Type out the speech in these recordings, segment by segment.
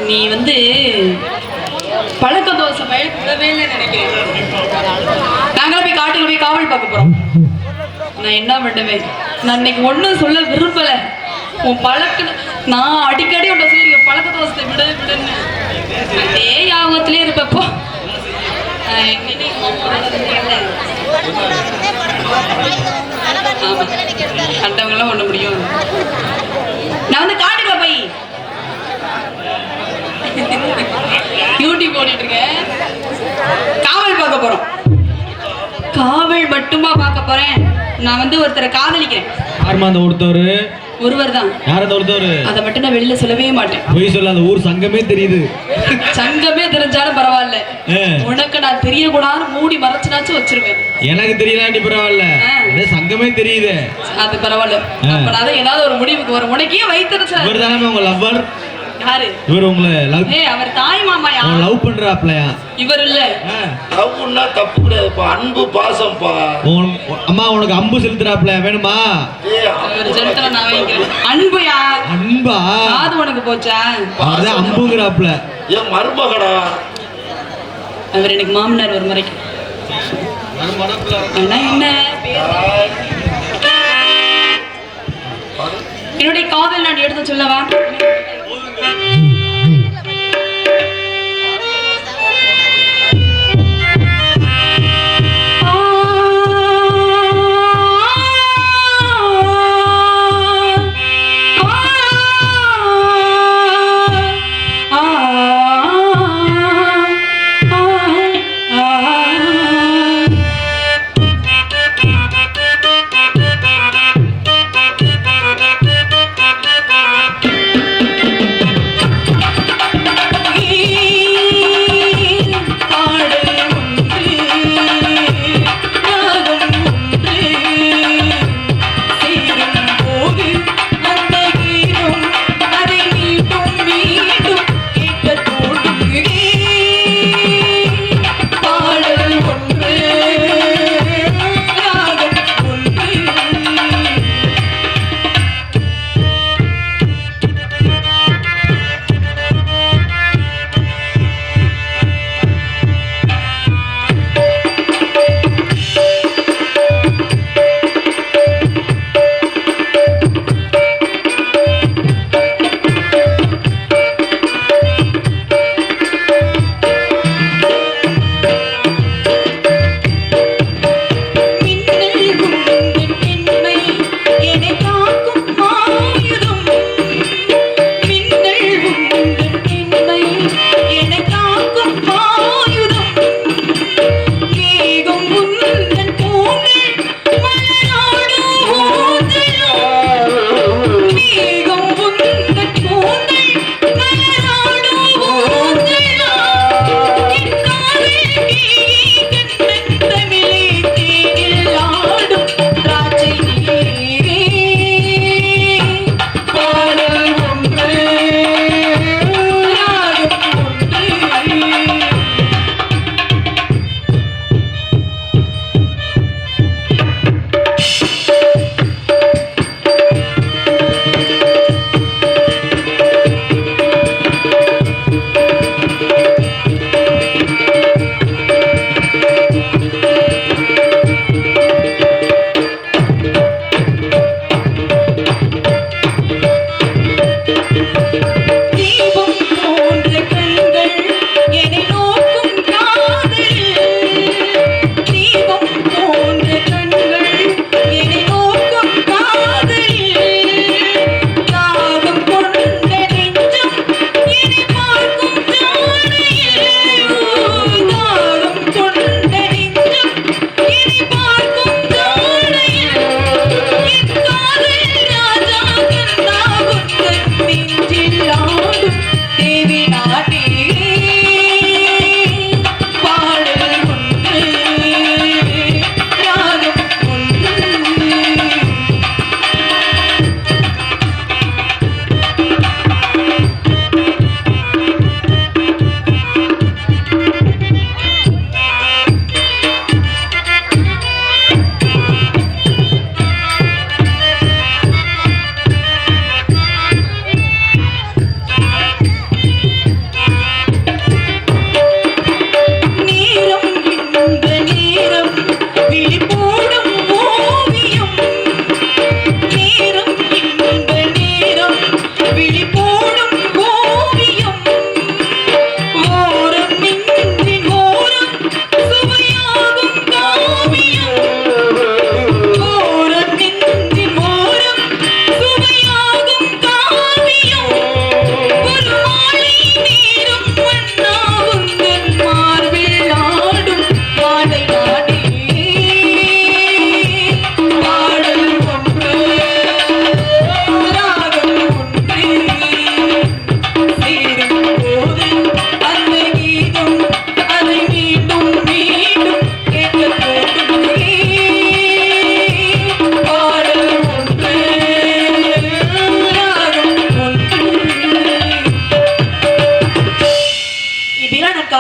நீ வந்து பழக்க தோசை விடவே இல்லை நினைக்கிறேன். நாங்களும் போய் காட்டுக்கு போய் காவல் பார்க்க போறோம். நான் என்ன பண்ணுவேன், நான் இன்னைக்கு ஒன்றும் சொல்ல விரும்பல. உன் பழக்க நான் அடிக்கடி உன்னை சொல்லி பழக்க தோசை விடுன்னு அதே யாபத்திலே இருப்பப்போ கண்டவங்களாம் ஒண்ணு முடியும். நான் வந்து காட்டுக்குள்ள போய் யூடியூப் ஓடிட்டு இருக்கேன். காவல் பார்க்க போறோம். காவல் மட்டுமா பார்க்க போறேன். நான் வந்து ஒருத்தரை காதலிக்கிறேன். ஒருவர் தான். யார் அந்த ஒருத்தர்? அதை மட்டும் நான் வெளியில சொல்லவே மாட்டேன். போய் சொல்ல, அந்த ஊர் சங்கமே தெரியுது. சங்கமே தெரிஞ்சாலும் பரவாயில்ல, உனக்கு நான் தெரியக்கூடாது மூடி மறைச்சுனாச்சும் வச்சிருவேன். எனக்கு தெரியலாண்டி பரவாயில்ல, சங்கமே தெரியுது. அது பரவாயில்ல. அப்ப நான் ஏதாவது ஒரு முடிவுக்கு வரும். உனக்கே வைத்திருச்சா? இவர் தானே உங்க லவ்வர்? யாரு இவர்? உங்களை லவ் அவர் தாய் மாமாயா? லவ் பண்றாப்லையா? இவர் இல்ல. லவ்னா தப்பு கிடையாதுப்பா, அன்பு பாசம்ப்பா. அம்மா உனக்கு அம்பு செலுத்துறாப்ல வேணுமா? அன்புயா? அன்பா? அது உனக்கு போச்சா? அதான் அம்புங்கிறாப்ல. ஏன் மருமகடா? அவர் எனக்கு மாமனார் ஒரு முறைக்கு. என்ன என்னுடைய காதல் நான் எடுத்து சொல்லவா?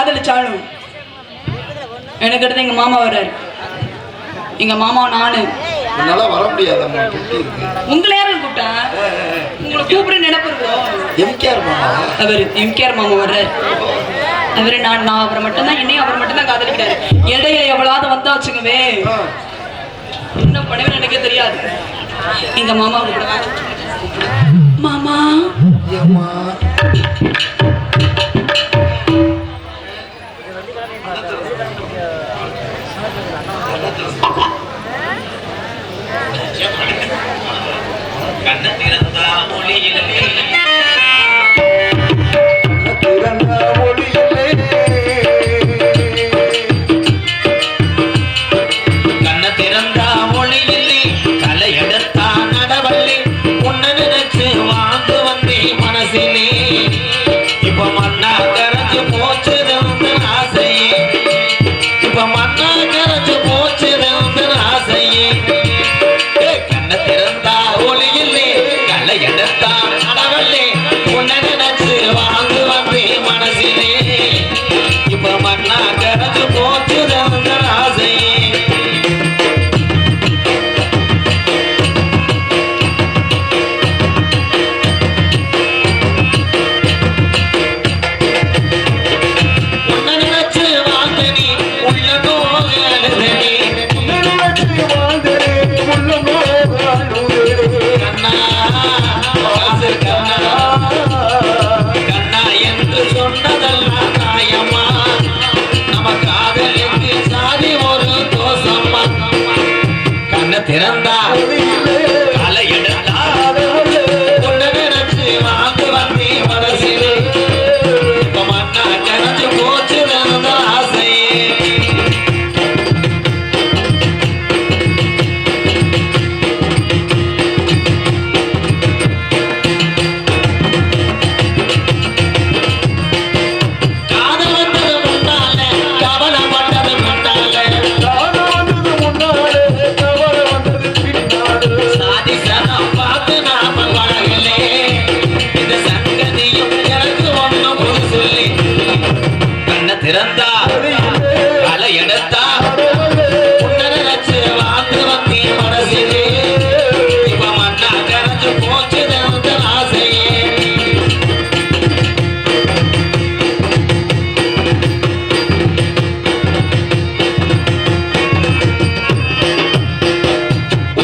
காதலிச்சாலும் எனக்கு அடுத்து எங்க மாமா வர்றாரு. எங்க மாமா நானு என்னால வர முடியாதம்மா, குட்டி இருக்கு. உங்களை யாரும் கூப்பிட்டா உங்களை கூப்பிட நினைப்பிருக்கோம். எம்கேஆர் மாமா. அவர் எம்கேஆர் மாமா வர்றாரு. அவரு நான் அவரை மட்டும்தான், என்னையும் அவர் மட்டும்தான் காதலிக்கிறாரு. இடையில எவ்வளவு வந்தா வச்சுக்கவே என்ன பண்ணுவேன்னு எனக்கே தெரியாது. எங்க மாமா மாமா ஏம்மா திறந்தா கலை எடுத்தா உன்னை நினைச்சு வாழ்ந்து வந்தே மனசிலே இப்ப மண்ணா கரைஞ்சு போச்சு ஆசையே. காதல் வந்தது முன்னால கவலைப்பட்டது முன்னால சாதி சனம் பார்த்து நாம வாழலே இந்த சங்கதியும் எனக்கு ஒண்ணும் புது சொல்லி கண்ணை திறந்தா கலை எடுத்தா உன்னை நினைச்சு வாழ்ந்து வந்தே மனசிலே இப்ப மண்ணா கரைஞ்சு போச்சு ஆசையே.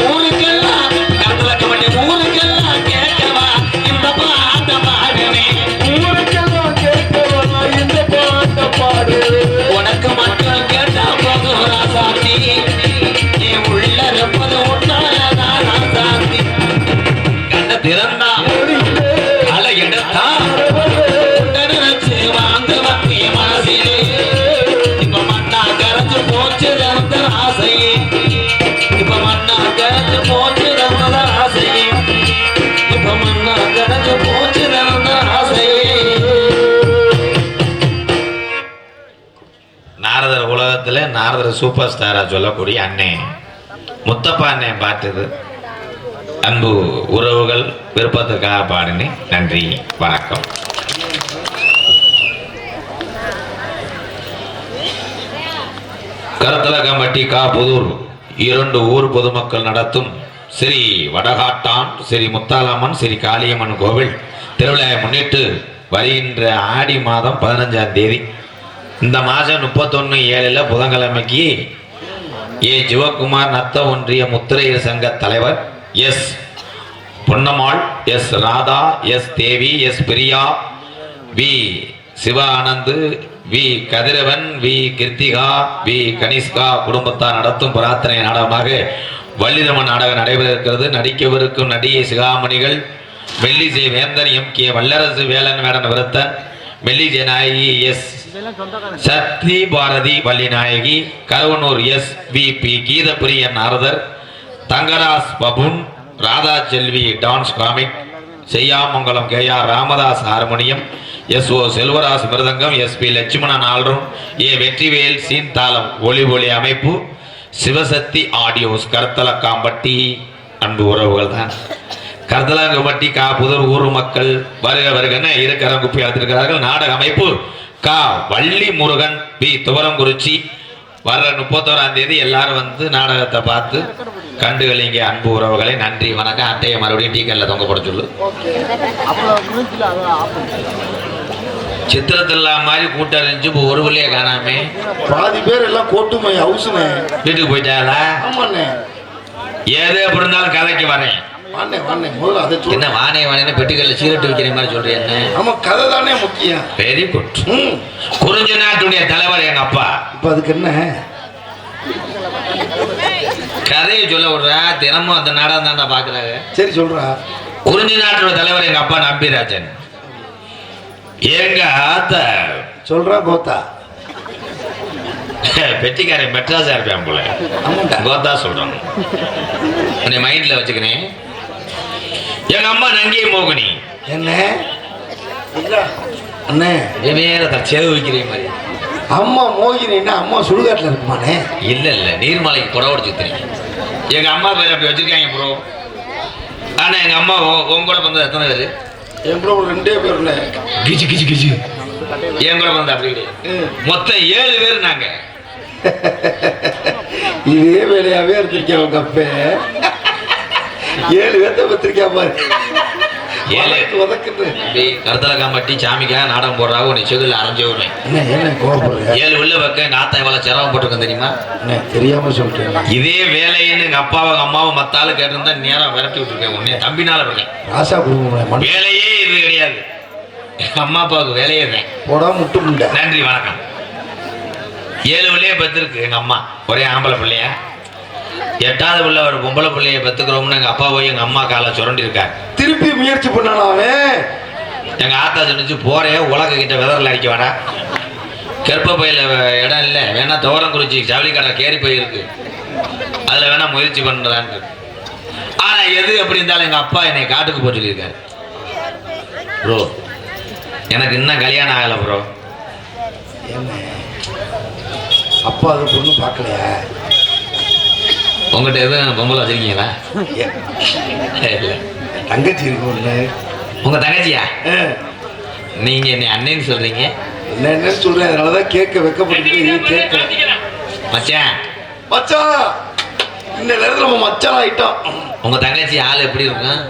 ஊருக்கெல்லாம் கண்ணுலக்க மாட்டேன், ஊருக்கெல்லாம் கேட்கவா இந்த பாட்ட பாடுவேன். உனக்கு மட்டும் கேட்டா போதும் ராசாத்தி, என் உள்ள இருப்பது உன்னாலதான் ராசாத்தி. கண்ணை திறந்தா கலை எடுத்தா உன்னை நினைச்சு வாழ்ந்து வந்தே மனசிலே இப்ப மண்ணா கரைஞ்சு போச்சு ஆசையே. இப்ப மண்ணா கரைஞ்சு போச்சு ஆசையே. இப்ப மண்ணா கரைஞ்சு போச்சு ஆசையே. நாரதர் உலகத்துல நாரதர் சூப்பர் ஸ்டாரா சொல்லக்கூடிய அண்ணே முத்தப்பா அண்ணே பாட்டுது அன்பு உறவுகள் விருப்பத்துக்காக பாடினேன். நன்றி, வணக்கம். கருத்தலகம்பட்டி கா புதூர் 2 ஊர் பொதுமக்கள் நடத்தும் ஸ்ரீ வடகாட்டான் ஸ்ரீ முத்தாலம்மன் ஸ்ரீ காளியம்மன் கோவில் திருவிழாவை முன்னிட்டு வருகின்ற ஆடி மாதம் 15ஆம் தேதி இந்த மாதம் 31/7 புதன்கிழமைக்கு ஏ சிவகுமார் நத்த ஒன்றிய முத்திரையர் சங்க தலைவர் S Ponnammal, S Radha, S Devi, S Priya, V Sivanandu, V Kathiravan, V Kiruthika, V Kanishka குடும்பத்தார் நடத்தும் பிரார்த்தனை நாடகமாக வள்ளிதம நாடகம் நடைபெற இருக்கிறது. நடிக்கவிருக்கும் நடிகை சிகாமணிகள் மெல்லிசை வேந்தன் எம் கே வல்லரசு வேலன் வேடன் விருத்தன், மெல்லிசை நாயகி எஸ் சத்ரி பாரதி வள்ளி நாயகி, Karuvanur S V P Geethapriyan Naradar, Thangaraj buffoon, Radha Selvi dance comic, Seyyamangalam K R Ramadas harmonium, S O Selvaraj mridangam, S P Lakshmanan ஆல்ரூம், ஏ வெற்றிவேல் சீன்தாளம் ஒளி அமைப்பு, சிவசக்தி ஆடியோஸ் கருத்தலக்காம்பட்டி. அன்பு உறவுகள் தான் கருத்தலங்கம்பட்டி கா புதூர் ஊர் மக்கள் வருக வருகன்னு இருக்கரம் குப்பி அழைத்திருக்கிறார்கள். நாடக அமைப்பு கா வள்ளி முருகன் பி துவரங்குறிச்சி. வர்ற 31ஆம் தேதி எல்லாரும் வந்து நாடகத்தை பார்த்து கண்டுகளிங்க அன்பு உறவுகளை. நன்றி வணக்கம். அட்டையை மறுபடியும் டீக்கல்ல தொங்க போட சொல்லு. சித்திரத்தில்லா மாதிரி கூட்டம் இருந்துச்சு. இப்போ ஒரு பிள்ளைய காணாமே. பாதி பேர் எல்லாம் கோட்டுமை ஹவுஸ்னே வீட்டுக்கு போயிட்டாளா? ஆமாண்ணே. ஏதோ எப்படி இருந்தாலும் கதைக்கு வரேன். வாண்ணே வாண்ணே முதல்ல அதை சொல்லு. என்ன வானே வானே பெட்டிக்கல்ல சீரட்டு வைக்கிற மாதிரி சொல்றேன். என்ன ஆமா, கதை தானே முக்கியம். Very good. ம். குறிஞ்சி நாட்டுடைய தலைவர் எங்க அப்பா. இப்போ அதுக்கு என்ன கதையை சொல்ல விடுறா. தினமும் அந்த நாடகம் தான் பாக்குறாங்க. சரி சொல்றா. குறிஞ்சி நாட்டோட தலைவர் எங்க அப்பா நம்பிராஜன். எங்க ஆத்த சொல்றா கோத்தா. பெட்டிக்காரன் மெட்ராஸா இருப்பேன் போல. ஆமாண்டா. கோத்தா சொல்றான். உன்னை மைண்ட்ல வச்சுக்கிறேன். எங்க அம்மா நங்கை மோகினி. என்ன அண்ணே வேற சேவு வைக்கிற மாதிரி. அம்மா மோகினா அம்மா சுடுகாட்டில் இருக்குமாண்ணே? இல்ல இல்ல, நீர்மலைக்கு புடவை வச்சுக்கிறேன். எங்க அம்மா பேர் அப்படி வச்சிருக்காங்க ப்ரோ. ஆனா எங்க அம்மா உங்க கூட பிறந்தது எத்தனை பேரு? என் கூட ஒரு 2 பேருண்ணே. கிச்சு கிச்சு கிச்சு. என் கூட பிறந்த அப்படி மொத்தம் 7 பேர் நாங்க. இதே வேலையாவே இருந்திருக்கேன். உங்க அப்ப 7 பேர்த்த பத்திரிக்கா பாரு. 7 உதக்குன்னு கருத்தல காம்பட்டி சாமிக்கா நாடகம் போடுறாங்க. உன்னை செகுல அரைஞ்சு விடுறேன். என்ன கோபப்படுற? 7 உள்ள வைக்க எங்க ஆத்தா எவ்வளவு சிரமம் போட்டிருக்கேன் தெரியுமா? தெரியாம சொல்லிட்டேன். இதே வேலைன்னு எங்க அப்பாவும் அம்மாவும் மத்தாலும் கேட்டிருந்தா நேரம் விரட்டி விட்டுருக்கேன். உன்னைய தம்பினால இருக்கேன். ராசா குடும்பம் வேலையே இது கிடையாது. எங்க அம்மா அப்பாவுக்கு வேலையே தான். போடா முட்டு முண்டை. நன்றி வணக்கம். 7 பிள்ளைய பெற்றிருக்கு எங்க அம்மா. ஒரே ஆம்பளை பிள்ளையா. 8வது பிள்ளை ஒரு பொம்பளை பிள்ளைய பெத்துக்கிறோம்னு எங்க அப்பா போய் எங்க அம்மா காலை சுரண்டி இருக்காரு. திருப்பி முயற்சி பண்ணானா அவன்? எங்க ஆத்தா சொன்னிச்சு, போறே உலக கிட்ட வெதரில் அடிக்க வேடா. கெற்ப பையில இடம் இல்லை, வேணா துவரங்குறிச்சி ஜவுளி கடை கேரி போயிருக்கு, அதுல வேணா முயற்சி பண்றான்னு. ஆனா எது எப்படி இருந்தாலும் எங்க அப்பா என்னை காட்டுக்கு போக சொல்லியிருக்காரு. ப்ரோ எனக்கு இன்னும் கல்யாணம் ஆகலை ப்ரோ. அப்பா அது பொண்ணு பார்க்கலையா? உங்ககிட்ட எதுவும் பொம்பளை வச்சிருக்கீங்களா? இல்லை. தங்கச்சி இருக்கு ஒண்ணு. உங்க தங்கச்சியா? நீங்க என்னை அண்ணன்னு சொல்றீங்க. என்னன்னு சொல்றேன், அதனாலதான் கேட்க வைக்கப்பட்டு கேட்க. மச்சான் மச்சான் இந்த நேரத்துல நம்ம மச்சான் ஆயிட்டோம். உங்க தங்கச்சி ஆள் எப்படி இருக்கும்?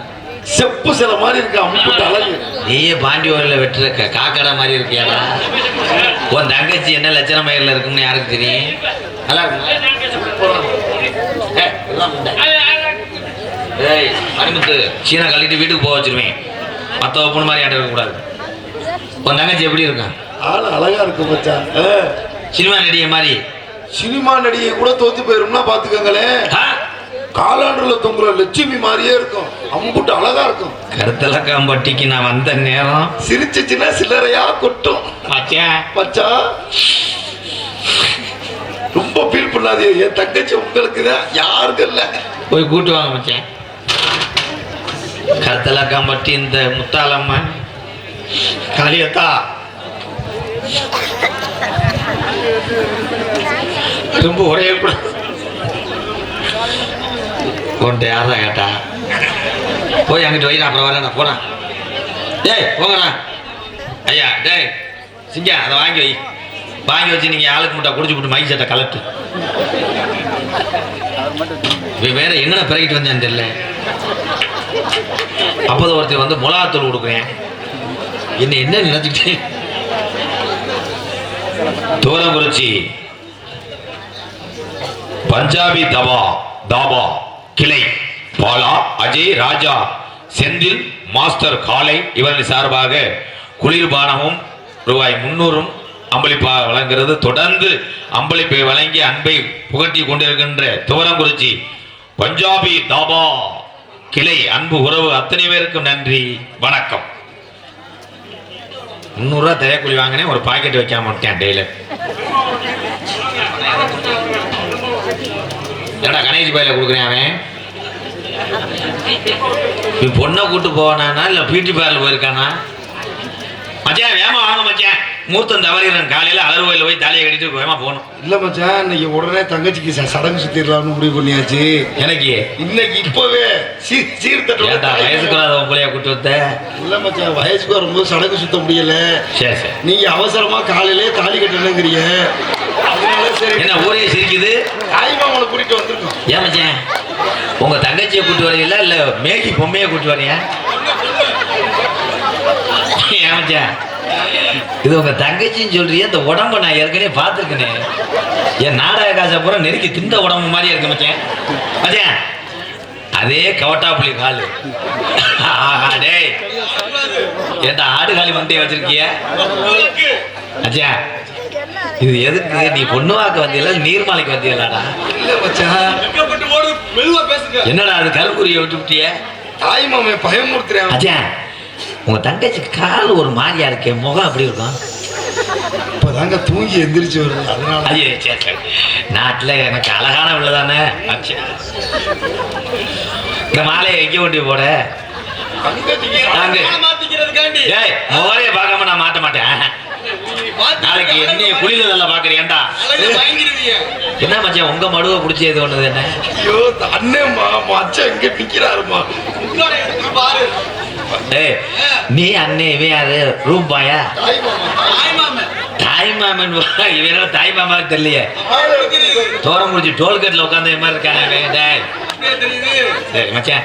செப்பு சில மாதிரி இருக்கு. அம்முட்டு அழகு. நீயே பாண்டி ஓரில் வெட்டுற காக்கடை மாதிரி இருக்கியாடா. உன் தங்கச்சி என்ன லட்சண மயிரில் இருக்கும்னு யாருக்கு தெரியும்? நல்லா ஏய் மணிமுத்து, சீனா கழிட்டு வீட்டுக்கு போக வச்சிருவேன். மற்ற பொண்ணு மாதிரி ஆட்ட இருக்கக்கூடாது. உன் தங்கச்சி எப்படி இருக்கும்? ஆளு அழகா இருக்கு மச்சான். சினிமா நடிகை மாதிரி. சினிமா நடிகை கூட தோத்து போயிரும்னா பாத்துக்கங்களேன். காலாண்டுல தொங்குற லட்சுமி மாதிரியே இருக்கும். அம்புட்டு அழகா இருக்கும். கருத்தலக்காம்பட்டிக்கு நான் வந்த நேரம் சிரிச்சுச்சுன்னா சில்லறையா கொட்டும். மச்சான் மச்சான் ரொம்ப ஃபீல் பண்ணாதே. என் தங்கச்சி உங்களுக்கு தான், யாருக்கு இல்ல. போய் கூட்டு வாங்க மச்சான். கருத்தலக்காம்பட்டி இந்த முத்தாலம்மா காளியத்தா ரொம்ப ஒரே உன்ட்ட யாரா கேட்டா? போய் அங்கிட்டு வை, அப்புறம் வரேன் போனா. டேய் போங்கண்ணா. ஐயா டேய் சிங்கா, அதை வாங்கி வை. வாங்கி வச்சு நீங்க ஆளுக்கு முட்டை குடிச்சு விட்டு மைக் சட்டை கலட்டு. வேற எங்கன பிறகிட்டு வந்தேன்னு தெரியல. அப்போது ஒருத்தர் வந்து மிளகாத்தூள் கொடுக்குறேன். என்ன நினைச்சுக்கிட்டு துவரங்குறிச்சி பஞ்சாபி தாபா கிளை பாலா அஜய் ராஜா செந்தில் மாஸ்டர் காலை இவர்கள் சார்பாக குளிர்பானமும் ரூபாய் 300 அம்பளிப்பா வழங்குகிறது. தொடர்ந்து அம்பளிப்பை வழங்கி அன்பை புகட்டி கொண்டிருக்கின்ற துவரங்குறிச்சி பஞ்சாபி தாபா கிளை அன்பு உறவு அத்தனை பேருக்கும் நன்றி வணக்கம். 300 ரூபா தயாக்குழி வாங்கினேன், ஒரு பாக்கெட் வைக்காம விட்டேன் டெய்லர். ஏடா கணேஷ் பையில கொடுக்குறேன். அவன் பொண்ணை கூட்டு போவானா இல்ல பியூட்டி பார்லர் போயிருக்கானா? மச்சான் வேமா வாங்க மச்சான். மூர்த்தம் தவறிடுறேன். காலையில அறுவையில் போய் தாலியை கட்டிட்டு வேகமா போகணும். இல்ல மச்சான், இன்னைக்கு உடனே தங்கச்சிக்கு சடங்கு சுத்திடலாம்னு முடிவு பண்ணியாச்சு. எனக்கு இன்னைக்கு இப்பவே சீர்தட்டு. ஏன்டா வயசுக்கு வராத உங்களையா கூட்டு வந்த? இல்ல மச்சான், வயசுக்கு வரும்போது சடங்கு சுத்த முடியல. சரி சரி. நீங்க அவசரமா காலையிலே தாலி கட்டணுங்கிறீங்க. அதனால சரி. என்ன ஊரே சிரிக்குது? தாய்மாமனை கூட்டிட்டு வந்திருக்கோம். ஏன் மச்சான், உங்க தங்கச்சியை கூட்டு வரீங்களா இல்ல மேகி பொம்மையை கூட்டு வரியா? ஏன் மச்சான், இது உங்க தங்கச்சின்னு சொல்றிய? இந்த உடம்ப நான் ஏற்கனவே பார்த்துருக்கேனே. என் நாடக காசை பூரா நெருக்கி திண்ட உடம்பு மாதிரியே இருக்கு மச்சான். மச்சான், அதே கவட்டாப்புளி காலு. டேய், எந்த ஆடு காலி மண்டையை வச்சிருக்கிய? மச்சான், இது எதுக்கு? நீ பொண்ணு வாக்க வந்தீங்களா நீர்மாலைக்கு வந்தீங்களாடா? இல்ல மச்சான், என்னடா அது கருப்புரிய விட்டுவிட்டிய? தாய்மாமன் பயமுறுத்துறேன். மச்சான், உங்க தங்கச்சி கால் ஒரு மாதிரியா இருக்கே, முகம் அப்படி இருக்கும். இப்பதாங்க தூங்கி எந்திரிச்சு வருது, அதனால. ஐயே, சரி சரி. நாட்டுல எனக்கு அழகான உள்ளதானே. இந்த மாலையை எங்க கொண்டு போட? ஏய், முகரைய பார்க்காம நான் மாட்ட மாட்டேன். நாளைக்கு என்னைய குளியில நல்லா பாக்குறியாண்டா? என்ன மச்சான், உங்க மடுவை பிடிச்சி எது ஒண்ணுது என்ன? ஐயோ, அண்ணேம்மா மச்சான் இங்க நிக்கிறாருமா. ஏய், நீ அண்ணே, இவன் யாரு? ரூம் பாயா? தாய் மாமன். இவன் தாய் மாமா தெரியலையே. தோரம் முடிச்சு டோல்கேட்ல உட்காந்து மாதிரி இருக்கானே. சரி மச்சான்,